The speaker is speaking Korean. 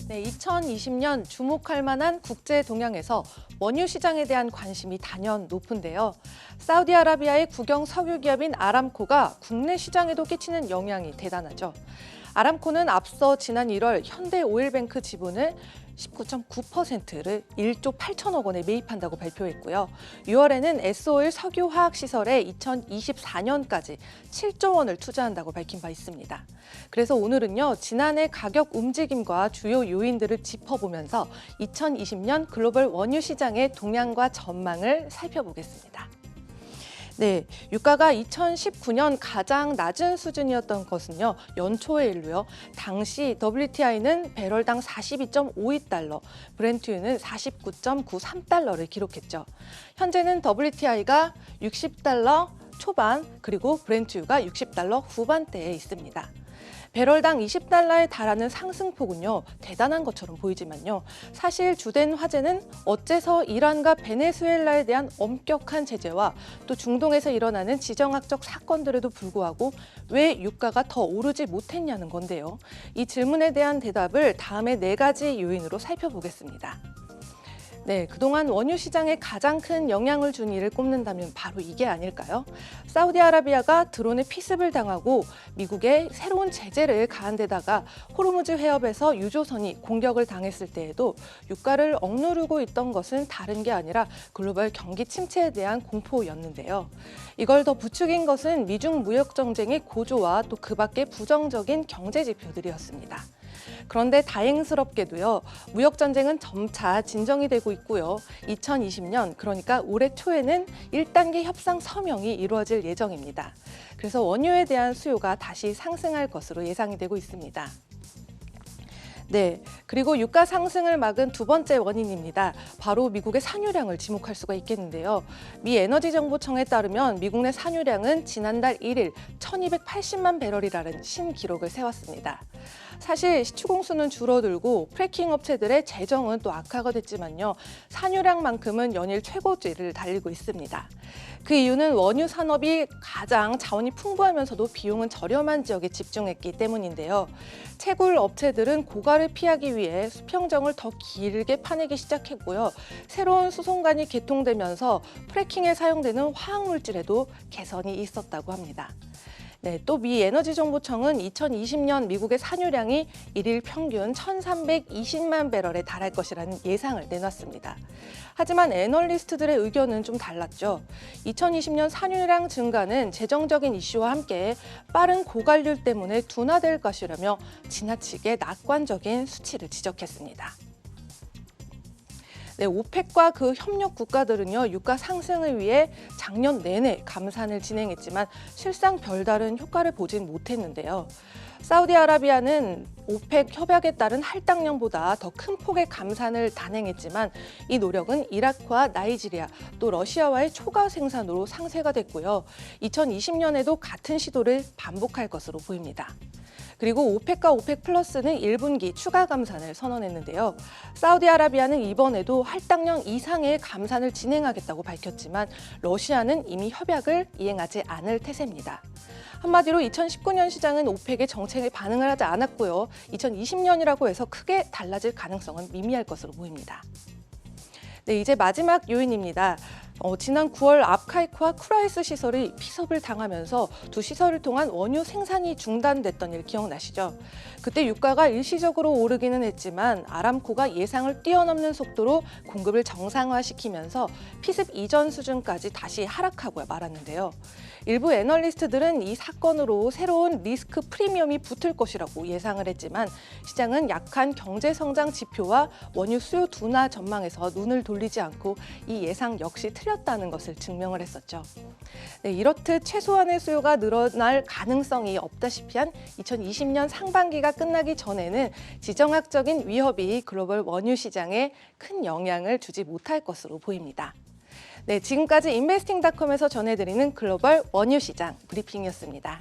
네, 2020년 주목할 만한 국제 동향에서 원유 시장에 대한 관심이 단연 높은데요. 사우디아라비아의 국영 석유 기업인 아람코가 국내 시장에도 끼치는 영향이 대단하죠. 아람코는 앞서 지난 1월 현대오일뱅크 지분을 19.9%를 1조 8천억 원에 매입한다고 발표했고요. 6월에는 S오일 석유화학시설에 2024년까지 7조 원을 투자한다고 밝힌 바 있습니다. 그래서 오늘은요, 지난해 가격 움직임과 주요 요인들을 짚어보면서 2020년 글로벌 원유 시장의 동향과 전망을 살펴보겠습니다. 네, 유가가 2019년 가장 낮은 수준이었던 것은요, 연초에 일로요. 당시 WTI는 배럴당 42.52달러, 브렌트유는 49.93달러를 기록했죠. 현재는 WTI가 60달러 초반, 그리고 브렌트유가 60달러 후반대에 있습니다. 배럴당 20달러에 달하는 상승폭은요, 대단한 것처럼 보이지만요. 사실 주된 화제는 어째서 이란과 베네수엘라에 대한 엄격한 제재와 또 중동에서 일어나는 지정학적 사건들에도 불구하고 왜 유가가 더 오르지 못했냐는 건데요. 이 질문에 대한 대답을 다음에 4가지 요인으로 살펴보겠습니다. 네, 그동안 원유 시장에 가장 큰 영향을 준 일을 꼽는다면 바로 이게 아닐까요? 사우디아라비아가 드론에 피습을 당하고 미국의 새로운 제재를 가한 데다가 호르무즈 해협에서 유조선이 공격을 당했을 때에도 유가를 억누르고 있던 것은 다른 게 아니라 글로벌 경기 침체에 대한 공포였는데요. 이걸 더 부추긴 것은 미중 무역 정쟁의 고조와 또 그 밖의 부정적인 경제 지표들이었습니다. 그런데 다행스럽게도요, 무역 전쟁은 점차 진정이 되고 있고요. 2020년, 그러니까 올해 초에는 1단계 협상 서명이 이루어질 예정입니다. 그래서 원유에 대한 수요가 다시 상승할 것으로 예상이 되고 있습니다. 네, 그리고 유가 상승을 막은 두 번째 원인입니다. 바로 미국의 산유량을 지목할 수가 있겠는데요. 미 에너지정보청에 따르면 미국 내 산유량은 지난달 1일 1280만 배럴이라는 신기록을 세웠습니다. 사실 시추공수는 줄어들고 프래킹 업체들의 재정은 또 악화가 됐지만요. 산유량만큼은 연일 최고치를 달리고 있습니다. 그 이유는 원유 산업이 가장 자원이 풍부하면서도 비용은 저렴한 지역에 집중했기 때문인데요. 채굴 업체들은 고가를 피하기 위해 수평정을 더 길게 파내기 시작했고요. 새로운 수송관이 개통되면서 프래킹에 사용되는 화학물질에도 개선이 있었다고 합니다. 네, 또 미 에너지정보청은 2020년 미국의 산유량이 일일 평균 1320만 배럴에 달할 것이라는 예상을 내놨습니다. 하지만 애널리스트들의 의견은 좀 달랐죠. 2020년 산유량 증가는 재정적인 이슈와 함께 빠른 고관률 때문에 둔화될 것이라며 지나치게 낙관적인 수치를 지적했습니다. 네, 오펙과 그 협력 국가들은요, 유가 상승을 위해 작년 내내 감산을 진행했지만 실상 별다른 효과를 보진 못했는데요. 사우디아라비아는 오펙 협약에 따른 할당량보다 더 큰 폭의 감산을 단행했지만 이 노력은 이라크와 나이지리아 또 러시아와의 초과 생산으로 상쇄가 됐고요. 2020년에도 같은 시도를 반복할 것으로 보입니다. 그리고 오펙과 오펙 플러스는 1분기 추가 감산을 선언했는데요. 사우디아라비아는 이번에도 할당량 이상의 감산을 진행하겠다고 밝혔지만 러시아는 이미 협약을 이행하지 않을 태세입니다. 한마디로 2019년 시장은 오펙의 정책에 반응을 하지 않았고요. 2020년이라고 해서 크게 달라질 가능성은 미미할 것으로 보입니다. 네, 이제 마지막 요인입니다. 지난 9월 압카이크와 쿠라이스 시설이 피섭을 당하면서 두 시설을 통한 원유 생산이 중단됐던 일 기억나시죠? 그때 유가가 일시적으로 오르기는 했지만 아람코가 예상을 뛰어넘는 속도로 공급을 정상화시키면서 피습 이전 수준까지 다시 하락하고 말았는데요. 일부 애널리스트들은 이 사건으로 새로운 리스크 프리미엄이 붙을 것이라고 예상을 했지만 시장은 약한 경제 성장 지표와 원유 수요 둔화 전망에서 눈을 돌리지 않고 이 예상 역시 틀렸다는 것을 증명을 했었죠. 네, 이렇듯 최소한의 수요가 늘어날 가능성이 없다시피 한 2020년 상반기가 끝나기 전에는 지정학적인 위협이 글로벌 원유 시장에 큰 영향을 주지 못할 것으로 보입니다. 네, 지금까지 인베스팅닷컴에서 전해드리는 글로벌 원유 시장 브리핑이었습니다.